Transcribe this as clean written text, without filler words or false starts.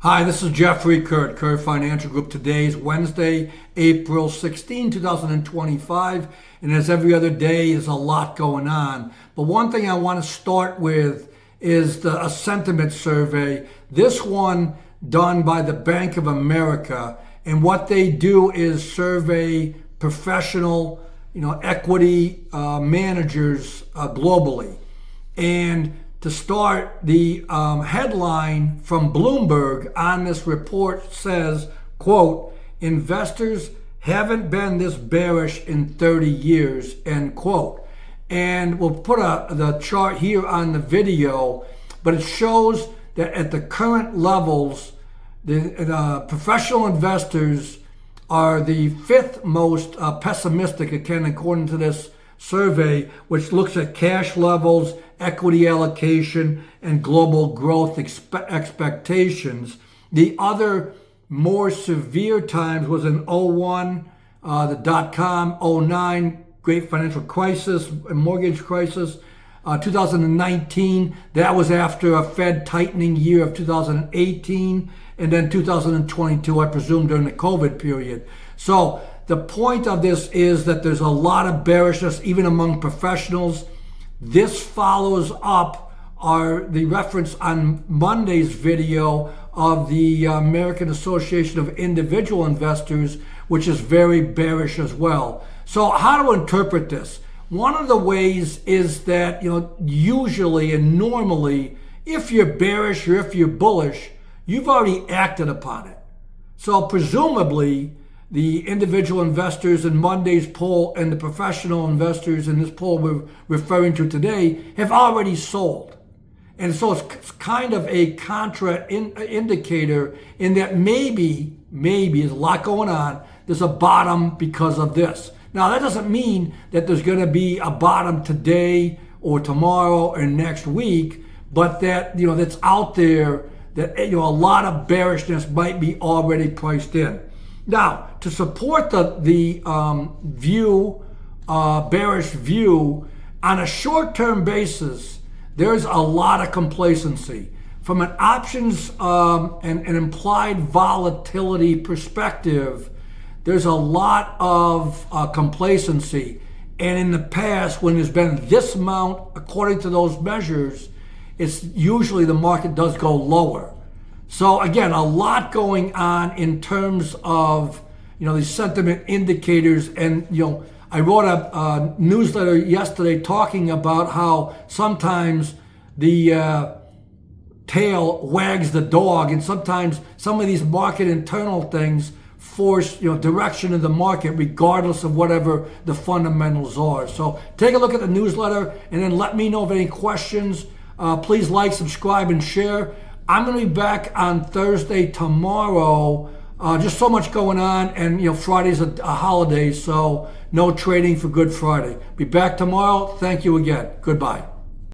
Hi, this is Jeffrey Curd Financial Group. Today is Wednesday, April 16, 2025, and as every other day, there's a lot going on. But one thing I want to start with is a sentiment survey. This one done by the Bank of America, and what they do is survey professional, equity managers globally. And to start, the headline from Bloomberg on this report says, quote, "Investors haven't been this bearish in 30 years, end quote. And we'll put the chart here on the video, but it shows that at the current levels, the professional investors are the fifth most pessimistic, again, according to this survey, which looks at cash levels, equity allocation, and global growth expectations. The other more severe times was in '01, the dot-com, '09, great financial crisis, mortgage crisis, 2019, that was after a Fed tightening year of 2018, and then 2022, I presume, during the COVID period. So the point of this is that there's a lot of bearishness, even among professionals. This follows up the reference on Monday's video of the American Association of Individual Investors, which is very bearish as well. So how to interpret this? One of the ways is that, usually and normally, if you're bearish or if you're bullish, you've already acted upon it. So presumably, the individual investors in Monday's poll and the professional investors in this poll we're referring to today have already sold. And so it's kind of a indicator in that maybe there's a lot going on. There's a bottom because of this. Now, that doesn't mean that there's going to be a bottom today or tomorrow or next week, but that, that's out there, that, a lot of bearishness might be already priced in. Now, to support the bearish view, on a short-term basis, there's a lot of complacency. From an options and an implied volatility perspective, there's a lot of complacency. And in the past, when there's been this amount, according to those measures, it's usually the market does go lower. So again, a lot going on in terms of, these sentiment indicators. And, I wrote a newsletter yesterday talking about how sometimes the tail wags the dog, and sometimes some of these market internal things force, direction of the market regardless of whatever the fundamentals are. So take a look at the newsletter and then let me know of any questions. Please like, subscribe, and share. I'm going to be back on Thursday tomorrow. Just so much going on, and Friday's a holiday, so no trading for Good Friday. Be back tomorrow. Thank you again. Goodbye.